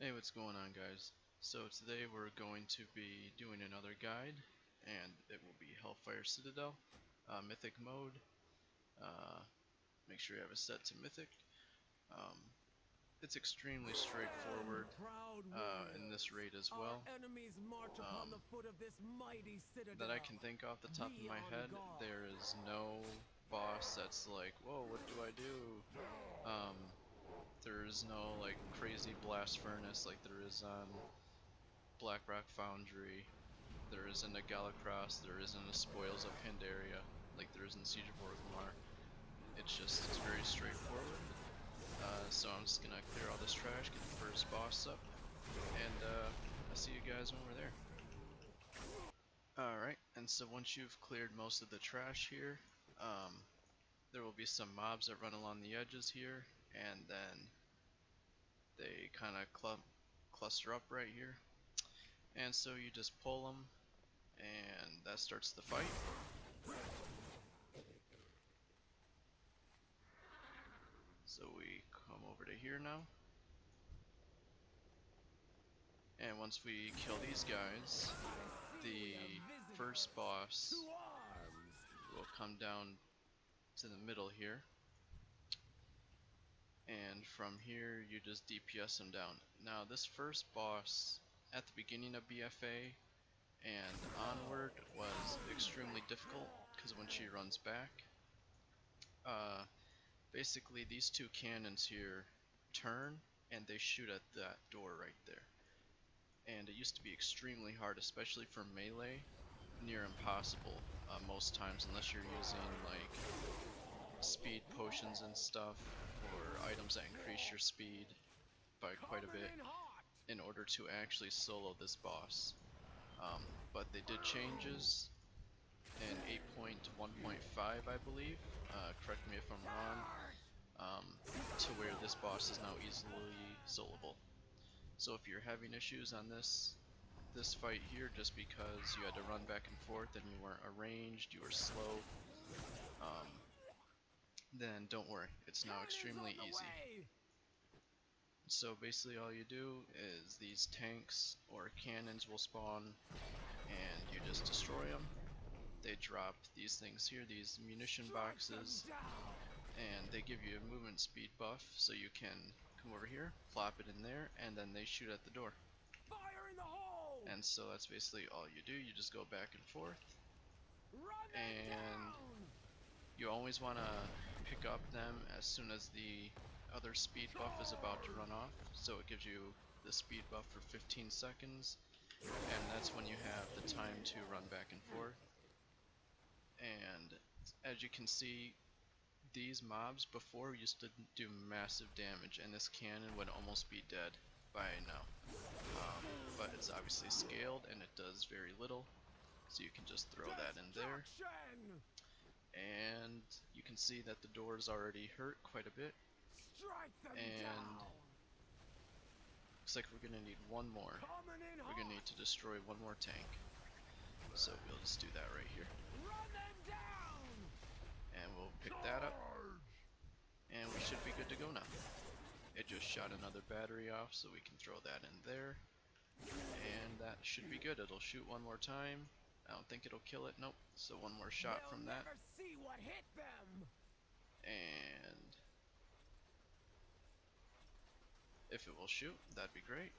Hey, what's going on, guys? So today we're going to be doing another guide, and it will be Hellfire Citadel, Mythic mode. Uh, Make sure you have it set to Mythic. Um, it's extremely straightforward in this raid as well. That I can think off the top of my head, there is no boss that's like, whoa, what do I do? There is no like crazy blast furnace like there is on Blackrock Foundry. There isn't a Galacross, there isn't a Spoils of Pandaria like there is in Siege of Orgrimmar. It's very straightforward. So I'm just gonna clear all this trash, get the first boss up, and I'll see you guys when we're there. Alright, and so once you've cleared most of the trash here, there will be some mobs that run along the edges here, and then they kind of cluster up right here. And so you just pull them, and that starts the fight. So we come over to here now. And once we kill these guys, the first boss will come down to the middle here. And from here you just DPS him down. Now this first boss at the beginning of BFA and onward was extremely difficult because when she runs back, basically these two cannons here turn and they shoot at that door right there. And it used to be extremely hard, especially for melee, near impossible most times unless you're using like speed potions and stuff or items that increase your speed by quite a bit in order to actually solo this boss. But they did changes in 8.1.5, I believe, correct me if I'm wrong, to where this boss is now easily soloable. So if you're having issues on this fight here just because you had to run back and forth and you weren't arranged, you were slow, then don't worry, it's now extremely easy. So basically all you do is these tanks or cannons will spawn and you just destroy them. They drop these things here, these munition boxes, and they give you a movement speed buff so you can come over here, plop it in there, and then they shoot at the door. And so that's basically all you do. You just go back and forth, and you always want to pick up them as soon as the other speed buff is about to run off, so it gives you the speed buff for 15 seconds, and that's when you have the time to run back and forth. And as you can see, these mobs before used to do massive damage, and this cannon would almost be dead by now. But it's obviously scaled and it does very little, so you can just throw that in there. And you can see that the door is already hurt quite a bit. And looks like we're gonna need one more. We're gonna need to destroy one more tank. So we'll just do that right here. And we'll pick that up. And we should be good to go now. It just shot another battery off, so we can throw that in there. And that should be good. It'll shoot one more time. I don't think it'll kill it. Nope. So one more shot from that. And if it will shoot, that'd be great.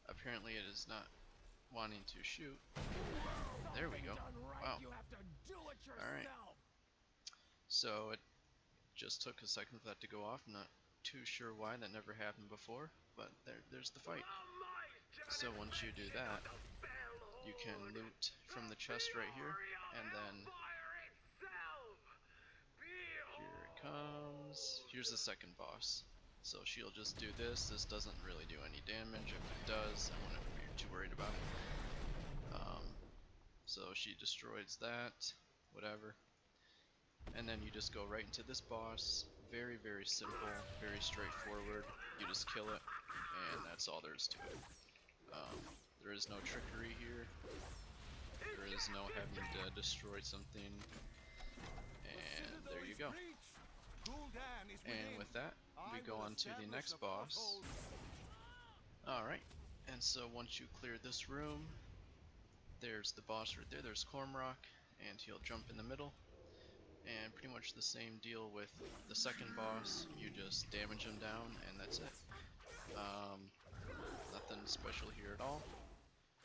Apparently it is not wanting to shoot. There we go. Wow. Alright. So it just took a second for that to go off. I'm not too sure why. That never happened before. But there's the fight. So once you do that, you can loot from the chest right here. And then here it comes. Here's the second boss. So she'll just do this. This doesn't really do any damage. If it does, I wouldn't be too worried about it. So she destroys that, whatever. And then you just go right into this boss. Very, very simple, very straightforward. You just kill it, and that's all there is to it. There is no trickery here. There is no having to destroy something. And there you go. And with that, we go on to the next boss. Alright, and so once you clear this room, there's the boss right there, there's Cormrock, and he'll jump in the middle. And pretty much the same deal with the second boss, you just damage him down and that's it. Nothing special here at all.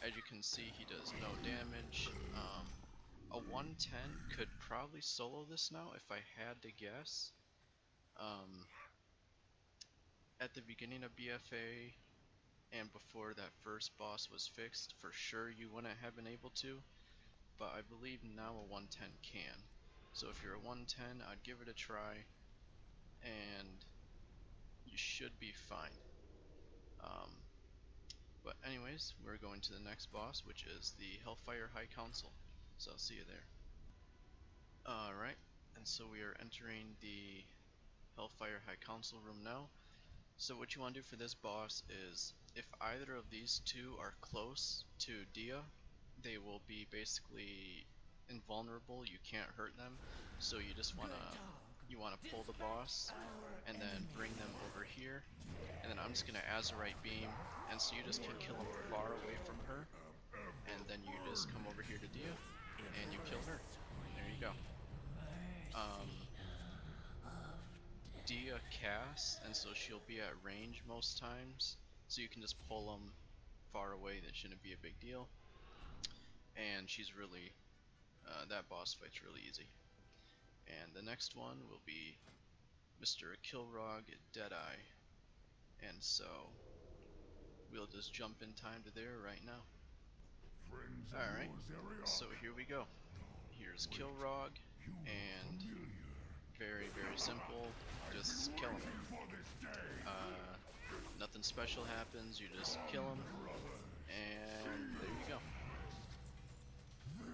As you can see, he does no damage. A 110 could probably solo this now if I had to guess. At the beginning of BFA and before that first boss was fixed, for sure you wouldn't have been able to, but I believe now a 110 can. So if you're a 110, I'd give it a try, and you should be fine. But anyways, we're going to the next boss, which is the Hellfire High Council. So I'll see you there. Alright, and so we are entering the Hellfire High Council room now. So what you want to do for this boss is, if either of these two are close to Dia, they will be basically invulnerable, you can't hurt them. So you just wanna pull the boss and then bring them over here, and then I'm just gonna Azurite beam, and so you just can kill them far away from her, and then you just come over here to Dia and you kill her. There you go. Dia casts, and so she'll be at range most times, so you can just pull them far away. That shouldn't be a big deal. And she's really, that boss fight's really easy. And the next one will be Mr. Kilrog Deadeye, and so we'll just jump in time to there right now. Alright, so here we go. Here's Kilrog, and very simple, just kill him. Nothing special happens, you just kill him, and there you go.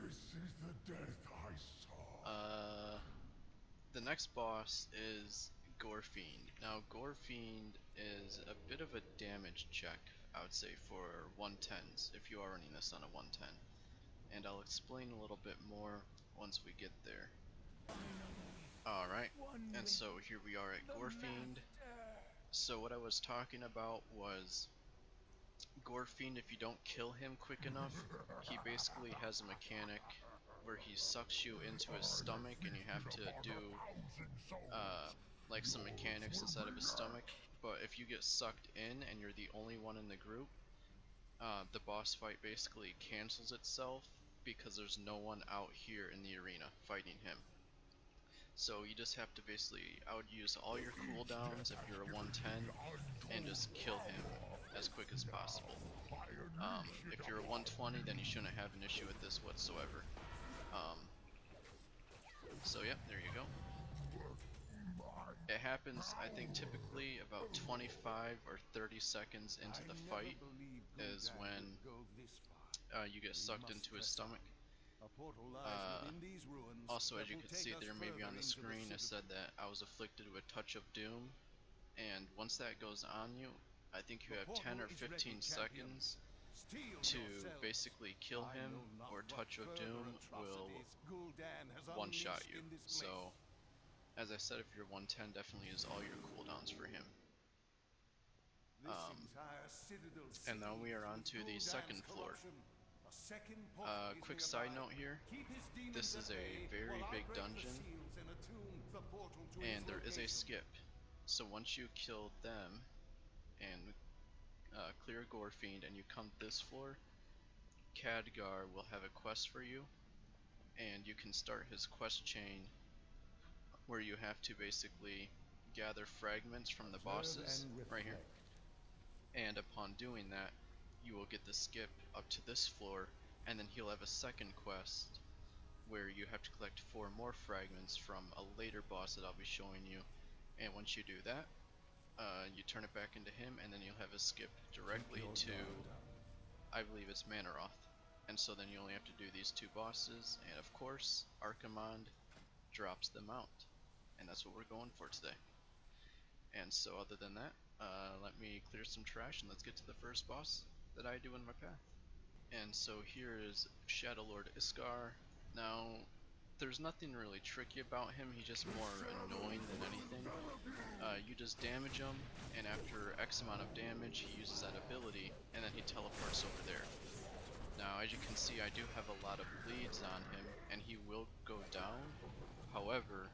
This is the death I saw. The next boss is Gorefiend. Now Gorefiend is a bit of a damage check, I would say, for 110s, if you are running this on a 110. And I'll explain a little bit more once we get there. Alright, and so here we are at Gorefiend. So what I was talking about was Gorefiend, if you don't kill him quick enough, he basically has a mechanic where he sucks you into his stomach and you have to do like some mechanics inside of his stomach. But if you get sucked in and you're the only one in the group, the boss fight basically cancels itself because there's no one out here in the arena fighting him. So you just have to basically, I would use all your cooldowns if you're a 110 and just kill him as quick as possible. If you're a 120, then you shouldn't have an issue with this whatsoever. So yeah, there you go. It happens, I think, typically about 25 or 30 seconds into the fight is when you get sucked into his stomach. Also, as you can see there, maybe on the screen, I said that I was afflicted with Touch of Doom, and once that goes on you, I think you have 10 or 15 seconds to basically kill him, or Touch of Doom will one-shot you. So, as I said, if you're 110, definitely use all your cooldowns for him. And now we are on to the second floor. Quick side note here, this is a very big dungeon, and there is a skip. So once you kill them and clear Gorefiend and you come to this floor, Khadgar will have a quest for you, and you can start his quest chain where you have to basically gather fragments from the bosses right here. And upon doing that, you will get the skip up to this floor, and then he'll have a second quest where you have to collect 4 more fragments from a later boss that I'll be showing you. And once you do that, you turn it back into him, and then you'll have a skip directly to, I believe it's Manaroth. And so then you only have to do these 2 bosses, and of course, Archimonde drops them out. And that's what we're going for today. And so other than that, let me clear some trash and let's get to the first boss that I do in my path. And so here is Shadow Lord Iskar. Now, there's nothing really tricky about him, he's just more annoying than anything. You just damage him, and after X amount of damage, he uses that ability, and then he teleports over there. Now, as you can see, I do have a lot of bleeds on him, and he will go down. However,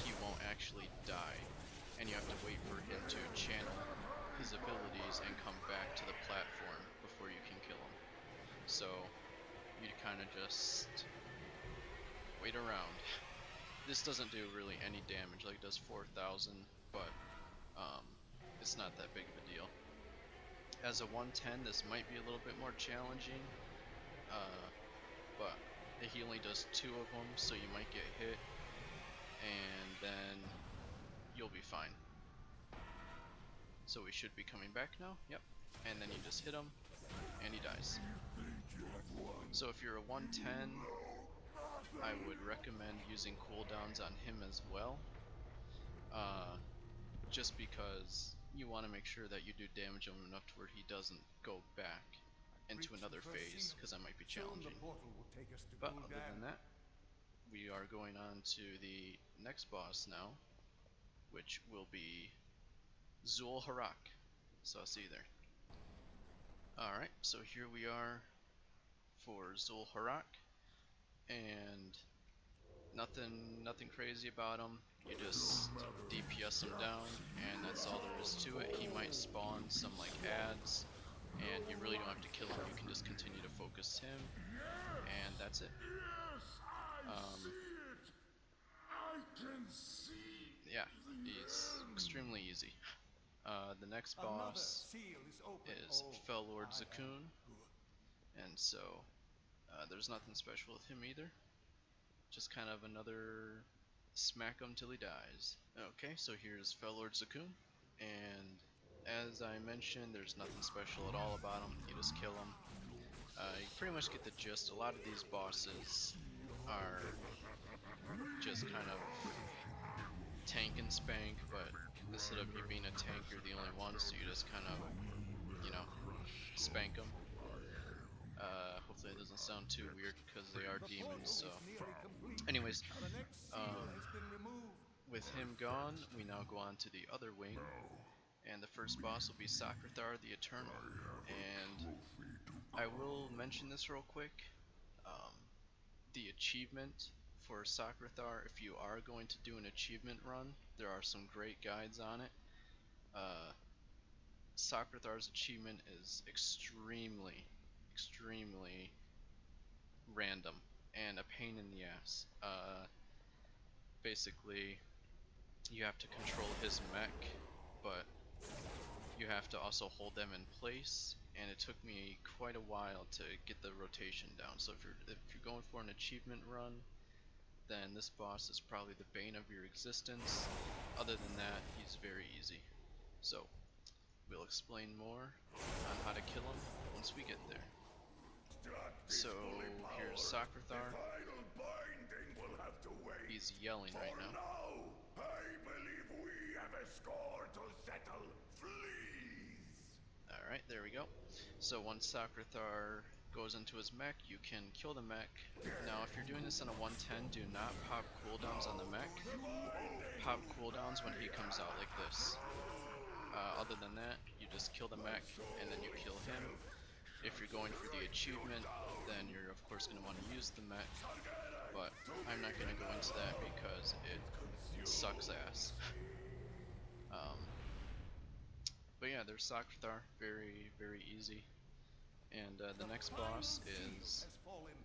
he won't actually die, and you have to wait for him to channel his abilities and come back to the platform before you can kill him. So, you kind of just wait around. This doesn't do really any damage, like it does 4,000, but it's not that big of a deal. As a 110, this might be a little bit more challenging, but he only does 2 of them, so you might get hit, and then you'll be fine. So we should be coming back now, yep, and then you just hit him, and he dies. So if you're a 110, I would recommend using cooldowns on him as well, just because you want to make sure that you do damage him enough to where he doesn't go back into another phase, because that might be challenging. But other than that, we are going on to the next boss now, which will be Zul'Harak. So I'll see you there. Alright, so here we are for Zul'Harak, and nothing crazy about him. You just DPS him down, and that's all there is to it. He might spawn some like ads, and you really don't have to kill him. You can just continue to focus him, and that's it. Yeah, he's extremely easy. The next boss is Fellord Zakuun, and so there's nothing special with him either. Just kind of another smack him till he dies. Okay, so here's Fellord Zakuun, and as I mentioned, there's nothing special at all about him. You just kill him. You pretty much get the gist. A lot of these bosses are just kind of tank and spank, but instead of you being a tank, you're the only one, so you just kind of, you know, spank them. Hopefully it doesn't sound too weird, because they are demons, so... Anyways, with him gone, we now go on to the other wing, and the first boss will be Sakrathar the Eternal. And I will mention this real quick. The achievement for Sakrathar, if you are going to do an achievement run, there are some great guides on it. Sakrathar's achievement is extremely random and a pain in the ass. Basically, you have to control his mech, but you have to also hold them in place, and it took me quite a while to get the rotation down. So if you're going for an achievement run, then this boss is probably the bane of your existence. Other than that, he's very easy. So we'll explain more on how to kill him once we get there. So here's Sakrathar. He's yelling right now. Alright, there we go. So once Sakrathar goes into his mech, you can kill the mech. Now if you're doing this on a 110, do not pop cooldowns on the mech. Pop cooldowns when he comes out like this. Other than that, you just kill the mech, and then you kill him. If you're going for the achievement, then you're of course going to want to use the mech, but I'm not going to go into that because it sucks ass. But yeah, there's Sakrathar, very easy. And the next boss is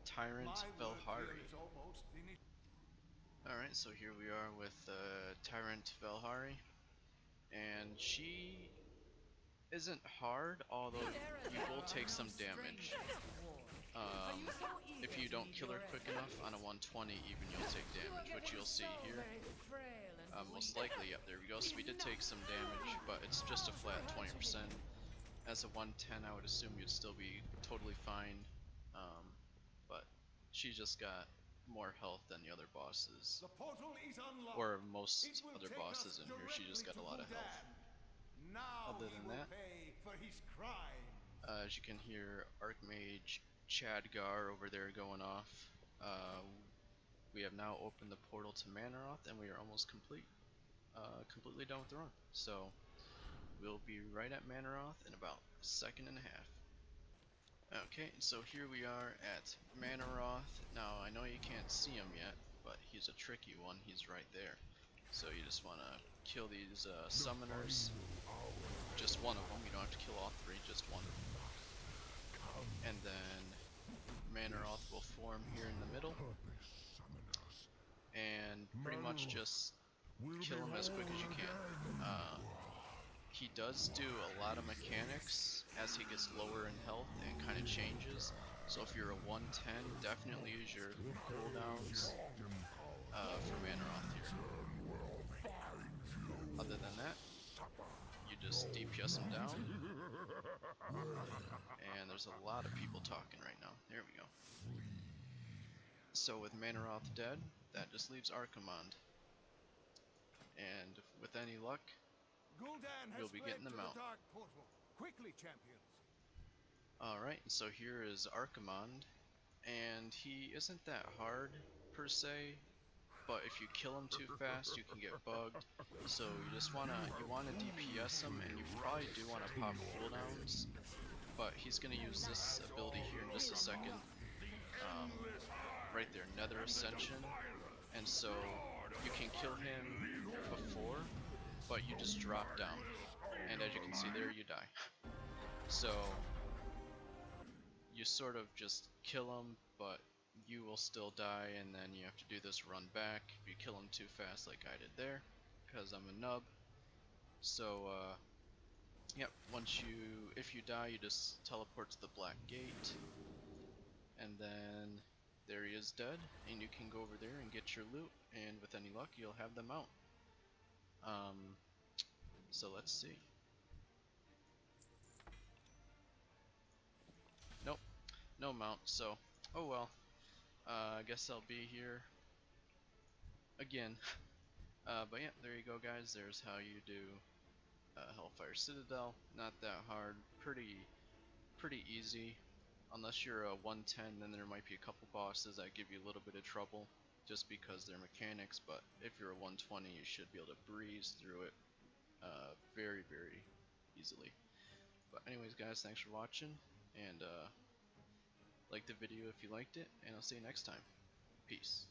Tyrant Velhari. Alright, so here we are with Tyrant Velhari, and she isn't hard, although you will take some damage. If you don't kill her quick enough, on a 120 even you'll take damage, which you'll see here. Most likely, yep, there we go. So we did take some damage, but it's just a flat 20%. As a 110, I would assume you'd still be totally fine, but she just got more health than the other bosses, or most other bosses in here. She just got a lot of health. Other than that, as you can hear, Archmage Chadgar over there going off. we have now opened the portal to Manaroth, and we are almost completely done with the run. So we'll be right at Manaroth in about a second and a half. Okay, so here we are at Manaroth. Now, I know you can't see him yet, but he's a tricky one. He's right there. So you just want to kill these summoners. Just one of them. You don't have to kill all three, just one. And then Manaroth will form here in the middle. And pretty much just kill him as quick as you can. He does do a lot of mechanics as he gets lower in health and kind of changes. So if you're a 110, definitely use your cooldowns for Manaroth here. Other than that, you just DPS him down. And there's a lot of people talking right now. There we go. So with Manaroth dead, that just leaves Archimonde. And with any luck, we'll be getting them out. Quickly, champions. Alright, so here is Archimonde, and he isn't that hard per se, but if you kill him too fast you can get bugged. So you just wanna DPS him, and you probably do wanna pop cooldowns, but he's gonna use this ability here in just a second. Right there, Nether Ascension, and so you can kill him before, but you just drop down, and as you can see there, you die. So you sort of just kill him, but you will still die, and then you have to do this run back if you kill him too fast like I did there, because I'm a nub. So yep, if you die, you just teleport to the Black Gate, and then there he is dead, and you can go over there and get your loot, and with any luck you'll have them out. So let's see. Nope, no mount, so oh well. I guess I'll be here again. But yeah, there you go guys, there's how you do Hellfire Citadel. Not that hard, pretty easy. Unless you're a 110, then there might be a couple bosses that give you a little bit of trouble just because they're mechanics, but if you're a 120 you should be able to breeze through it very easily. But anyways guys, thanks for watching, and like the video if you liked it, and I'll see you next time. Peace.